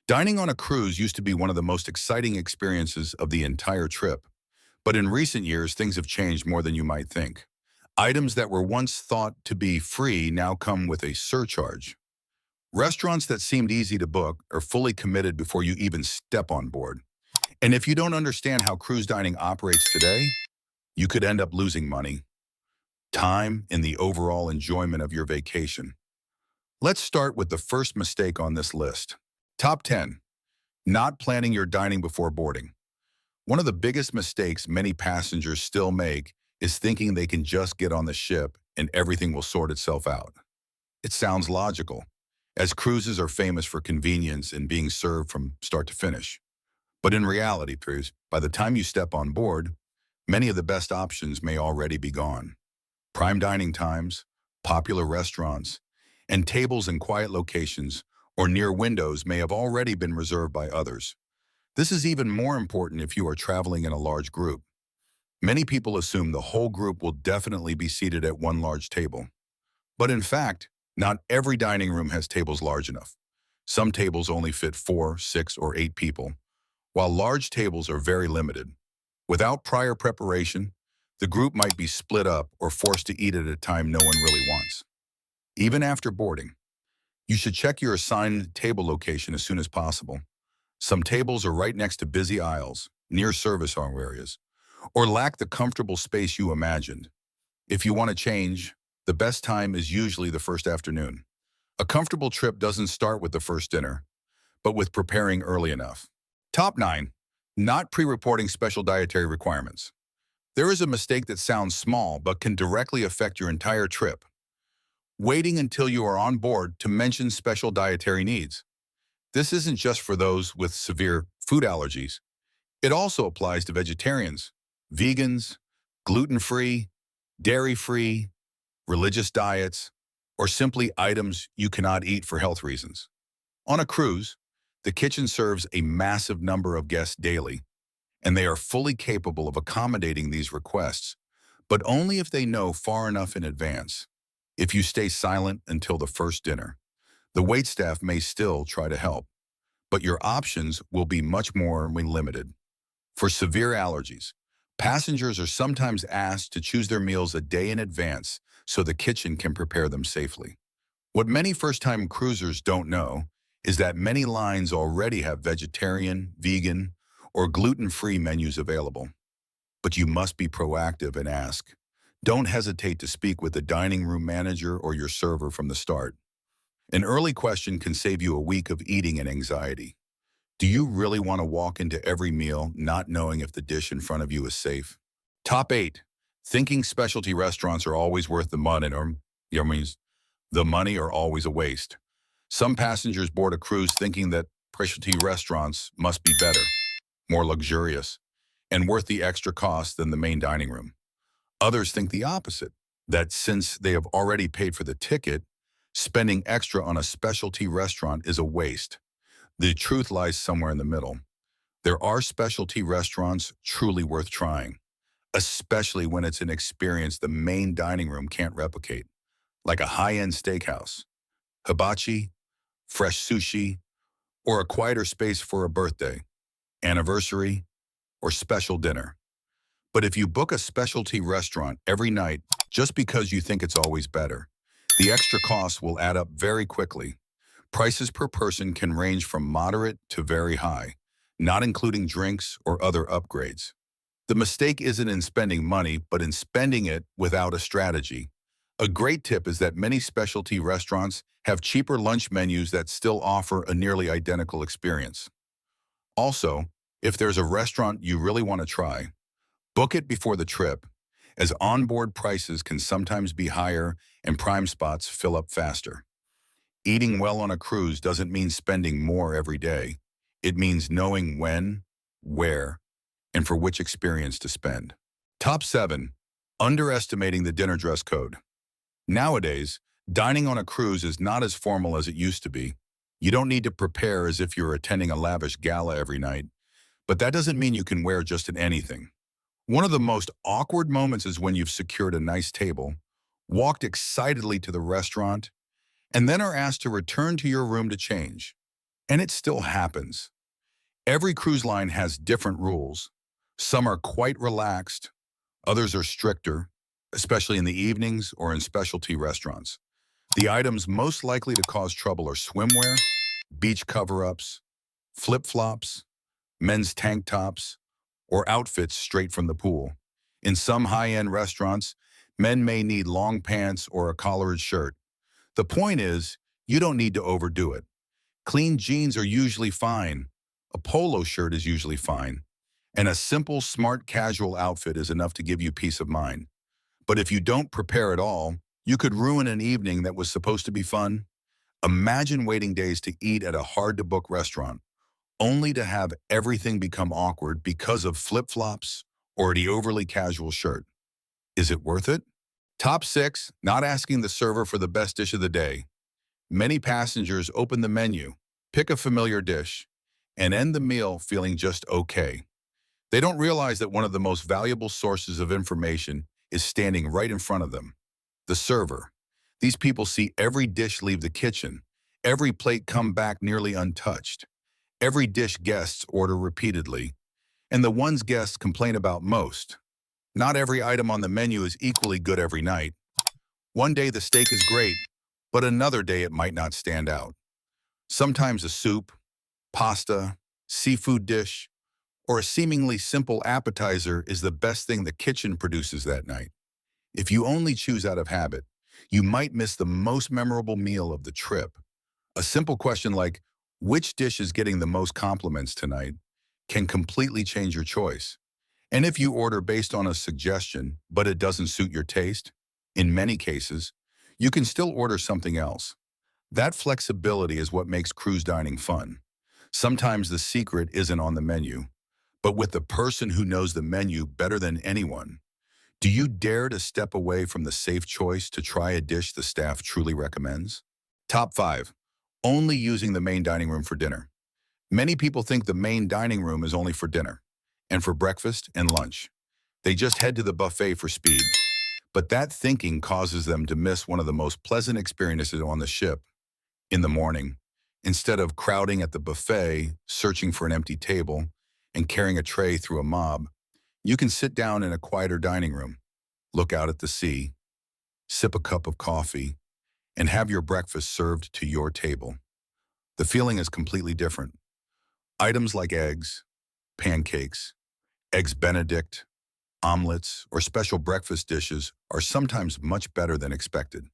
Dining on a cruise used to be one of the most exciting experiences of the entire trip, but in recent years, things have changed more than you might think. Items that were once thought to be free now come with a surcharge. Restaurants that seemed easy to book are fully committed before you even step on board. And if you don't understand how cruise dining operates today, you could end up losing money, time, and the overall enjoyment of your vacation. Let's start with the first mistake on this list. Top 10. Not planning your dining before boarding. One of the biggest mistakes many passengers still make is thinking they can just get on the ship and everything will sort itself out. It sounds logical, as cruises are famous for convenience and being served from start to finish. But in reality, by the time you step on board, many of the best options may already be gone. Prime dining times, popular restaurants, and tables in quiet locations or near windows may have already been reserved by others. This is even more important if you are traveling in a large group. Many people assume the whole group will definitely be seated at one large table. But in fact, not every dining room has tables large enough. Some tables only fit 4, 6, or 8 people, while large tables are very limited. Without prior preparation, the group might be split up or forced to eat at a time no one really wants. Even after boarding, you should check your assigned table location as soon as possible. Some tables are right next to busy aisles, near service areas, or lack the comfortable space you imagined. If you want to change, the best time is usually the first afternoon. A comfortable trip doesn't start with the first dinner, but with preparing early enough. Top 9. Not pre-reporting special dietary requirements. There is a mistake that sounds small but can directly affect your entire trip. Waiting until you are on board to mention special dietary needs. This isn't just for those with severe food allergies. It also applies to vegetarians, vegans, gluten-free, dairy-free, religious diets, or simply items you cannot eat for health reasons. On a cruise, the kitchen serves a massive number of guests daily, and they are fully capable of accommodating these requests, but only if they know far enough in advance. If you stay silent until the first dinner, the waitstaff may still try to help, but your options will be much more limited. For severe allergies, passengers are sometimes asked to choose their meals a day in advance so the kitchen can prepare them safely. What many first-time cruisers don't know is that many lines already have vegetarian, vegan, or gluten-free menus available. But you must be proactive and ask. Don't hesitate to speak with the dining room manager or your server from the start. An early question can save you a week of eating and anxiety. Do you really want to walk into every meal not knowing if the dish in front of you is safe? Top 8. Thinking specialty restaurants are always worth the money means the money are always a waste. Some passengers board a cruise thinking that specialty restaurants must be better, more luxurious, and worth the extra cost than the main dining room. Others think the opposite, that since they have already paid for the ticket, spending extra on a specialty restaurant is a waste. The truth lies somewhere in the middle. There are specialty restaurants truly worth trying, especially when it's an experience the main dining room can't replicate, like a high-end steakhouse, hibachi, fresh sushi, or a quieter space for a birthday, anniversary, or special dinner. But if you book a specialty restaurant every night just because you think it's always better, the extra costs will add up very quickly. Prices per person can range from moderate to very high, not including drinks or other upgrades. The mistake isn't in spending money, but in spending it without a strategy. A great tip is that many specialty restaurants have cheaper lunch menus that still offer a nearly identical experience. Also, if there's a restaurant you really want to try, book it before the trip, as onboard prices can sometimes be higher and prime spots fill up faster. Eating well on a cruise doesn't mean spending more every day. It means knowing when, where, and for which experience to spend. Top 7. Underestimating the dinner dress code. Nowadays, dining on a cruise is not as formal as it used to be. You don't need to prepare as if you're attending a lavish gala every night, but that doesn't mean you can wear just anything. One of the most awkward moments is when you've secured a nice table, walked excitedly to the restaurant, and then are asked to return to your room to change. And it still happens. Every cruise line has different rules. Some are quite relaxed, others are stricter, especially in the evenings or in specialty restaurants. The items most likely to cause trouble are swimwear, beach cover-ups, flip-flops, men's tank tops, or outfits straight from the pool. In some high-end restaurants, men may need long pants or a collared shirt. The point is, you don't need to overdo it. Clean jeans are usually fine. A polo shirt is usually fine. And a simple, smart, casual outfit is enough to give you peace of mind. But if you don't prepare at all, you could ruin an evening that was supposed to be fun. Imagine waiting days to eat at a hard-to-book restaurant, only to have everything become awkward because of flip-flops or the overly casual shirt. Is it worth it? Top 6, not asking the server for the best dish of the day. Many passengers open the menu, pick a familiar dish, and end the meal feeling just okay. They don't realize that one of the most valuable sources of information is standing right in front of them, the server. These people see every dish leave the kitchen, every plate come back nearly untouched, every dish guests order repeatedly, and the ones guests complain about most. Not every item on the menu is equally good every night. One day the steak is great, but another day it might not stand out. Sometimes a soup, pasta, seafood dish, or a seemingly simple appetizer is the best thing the kitchen produces that night. If you only choose out of habit, you might miss the most memorable meal of the trip. A simple question like, which dish is getting the most compliments tonight, can completely change your choice. And if you order based on a suggestion, but it doesn't suit your taste, in many cases, you can still order something else. That flexibility is what makes cruise dining fun. Sometimes the secret isn't on the menu, but with the person who knows the menu better than anyone. Do you dare to step away from the safe choice to try a dish the staff truly recommends? Top 5. Only using the main dining room for dinner. Many people think the main dining room is only for dinner and for breakfast and lunch. They just head to the buffet for speed. But that thinking causes them to miss one of the most pleasant experiences on the ship. In the morning, instead of crowding at the buffet, searching for an empty table, and carrying a tray through a mob, you can sit down in a quieter dining room, look out at the sea, sip a cup of coffee, and have your breakfast served to your table. The feeling is completely different. Items like eggs, pancakes, eggs Benedict, omelets, or special breakfast dishes are sometimes much better than expected.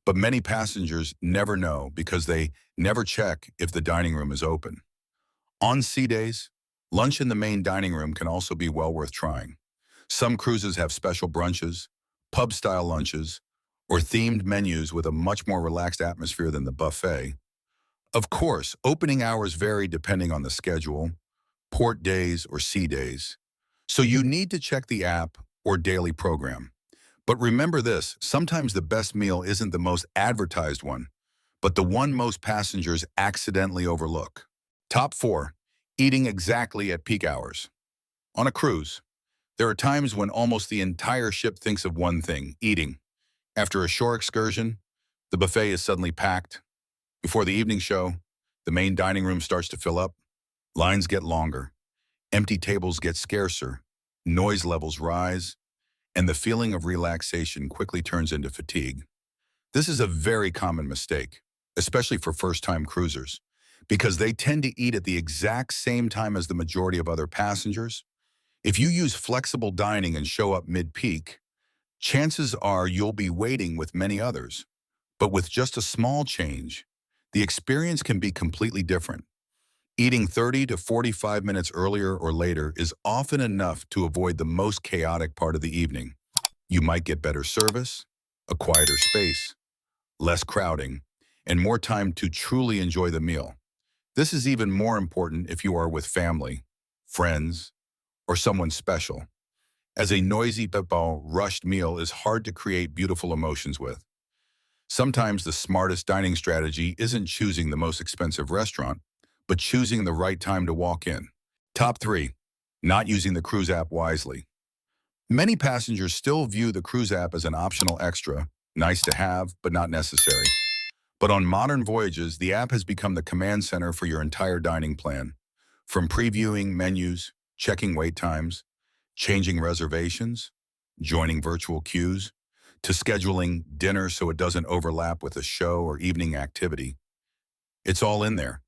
But many passengers never know because they never check if the dining room is open. On sea days, lunch in the main dining room can also be well worth trying. Some cruises have special brunches, pub-style lunches, or themed menus with a much more relaxed atmosphere than the buffet. Of course, opening hours vary depending on the schedule, port days or sea days. So you need to check the app or daily program. But remember this, sometimes the best meal isn't the most advertised one, but the one most passengers accidentally overlook. Top 4. Eating exactly at peak hours. On a cruise, there are times when almost the entire ship thinks of one thing, eating. After a shore excursion, the buffet is suddenly packed. Before the evening show, the main dining room starts to fill up. Lines get longer. Empty tables get scarcer. Noise levels rise. And the feeling of relaxation quickly turns into fatigue. This is a very common mistake, especially for first-time cruisers, because they tend to eat at the exact same time as the majority of other passengers. If you use flexible dining and show up mid-peak, chances are you'll be waiting with many others. But with just a small change, the experience can be completely different. Eating 30 to 45 minutes earlier or later is often enough to avoid the most chaotic part of the evening. You might get better service, a quieter space, less crowding, and more time to truly enjoy the meal. This is even more important if you are with family, friends, or someone special, as a noisy, rushed meal is hard to create beautiful emotions with. Sometimes the smartest dining strategy isn't choosing the most expensive restaurant, but choosing the right time to walk in. Top 3. Not using the cruise app wisely. Many passengers still view the cruise app as an optional extra, nice to have, but not necessary. But on modern voyages, the app has become the command center for your entire dining plan. From previewing menus, checking wait times, changing reservations, joining virtual queues, to scheduling dinner so it doesn't overlap with a show or evening activity. It's all in there.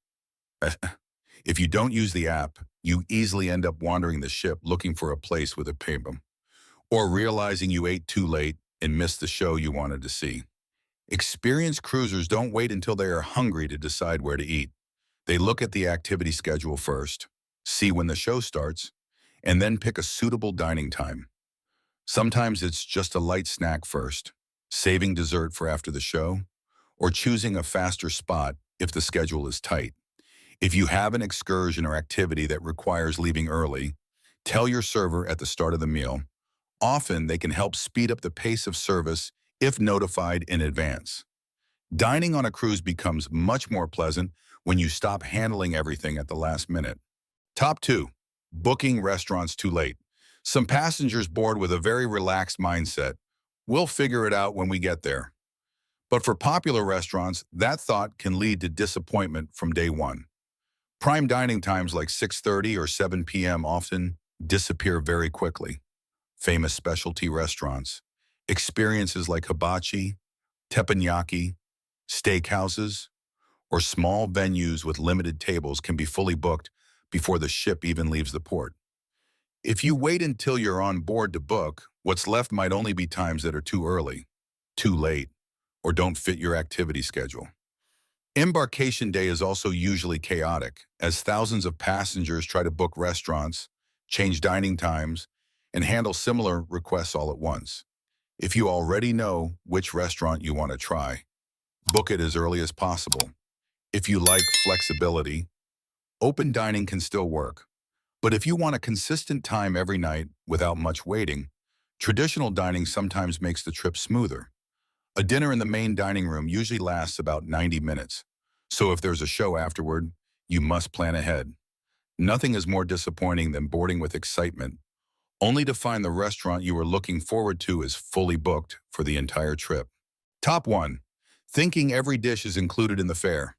If you don't use the app, you easily end up wandering the ship looking for a place with a payment, or realizing you ate too late and missed the show you wanted to see. Experienced cruisers don't wait until they are hungry to decide where to eat. They look at the activity schedule first, see when the show starts, and then pick a suitable dining time. Sometimes it's just a light snack first, saving dessert for after the show, or choosing a faster spot if the schedule is tight. If you have an excursion or activity that requires leaving early, tell your server at the start of the meal. Often they can help speed up the pace of service if notified in advance. Dining on a cruise becomes much more pleasant when you stop handling everything at the last minute. Top 2. Booking restaurants too late. Some passengers board with a very relaxed mindset. We'll figure it out when we get there. But for popular restaurants, that thought can lead to disappointment from day one. Prime dining times like 6:30 or 7 p.m. often disappear very quickly. Famous specialty restaurants, experiences like hibachi, teppanyaki, steakhouses, or small venues with limited tables can be fully booked before the ship even leaves the port. If you wait until you're on board to book, what's left might only be times that are too early, too late, or don't fit your activity schedule. Embarkation day is also usually chaotic, as thousands of passengers try to book restaurants, change dining times, and handle similar requests all at once. If you already know which restaurant you want to try, book it as early as possible. If you like flexibility, open dining can still work. But if you want a consistent time every night without much waiting, traditional dining sometimes makes the trip smoother. A dinner in the main dining room usually lasts about 90 minutes. So if there's a show afterward, you must plan ahead. Nothing is more disappointing than boarding with excitement, only to find the restaurant you were looking forward to is fully booked for the entire trip. Top 1. Thinking every dish is included in the fare.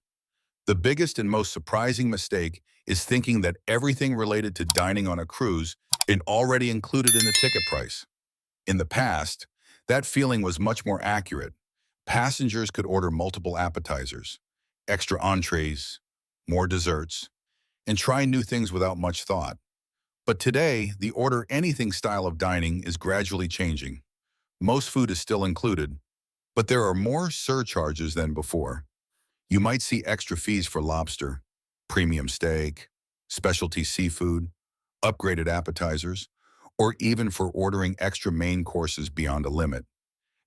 The biggest and most surprising mistake is thinking that everything related to dining on a cruise is already included in the ticket price. In the past, that feeling was much more accurate. Passengers could order multiple appetizers, extra entrees, more desserts, and try new things without much thought. But today, the order anything style of dining is gradually changing. Most food is still included, but there are more surcharges than before. You might see extra fees for lobster, premium steak, specialty seafood, upgraded appetizers, or even for ordering extra main courses beyond a limit.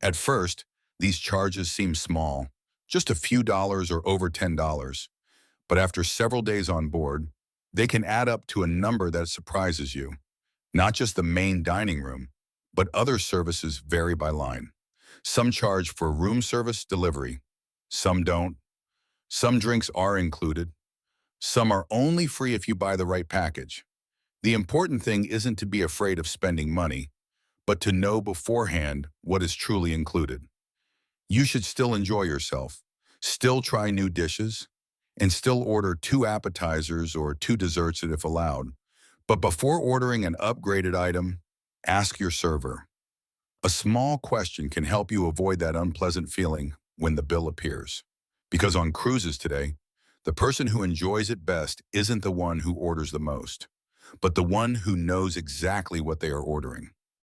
At first, these charges seem small, just a few dollars or over $10. But after several days on board, they can add up to a number that surprises you. Not just the main dining room, but other services vary by line. Some charge for room service delivery, some don't. Some drinks are included. Some are only free if you buy the right package. The important thing isn't to be afraid of spending money, but to know beforehand what is truly included. You should still enjoy yourself, still try new dishes, and still order 2 appetizers or 2 desserts if allowed. But before ordering an upgraded item, ask your server. A small question can help you avoid that unpleasant feeling when the bill appears. Because on cruises today, the person who enjoys it best isn't the one who orders the most, but the one who knows exactly what they are ordering.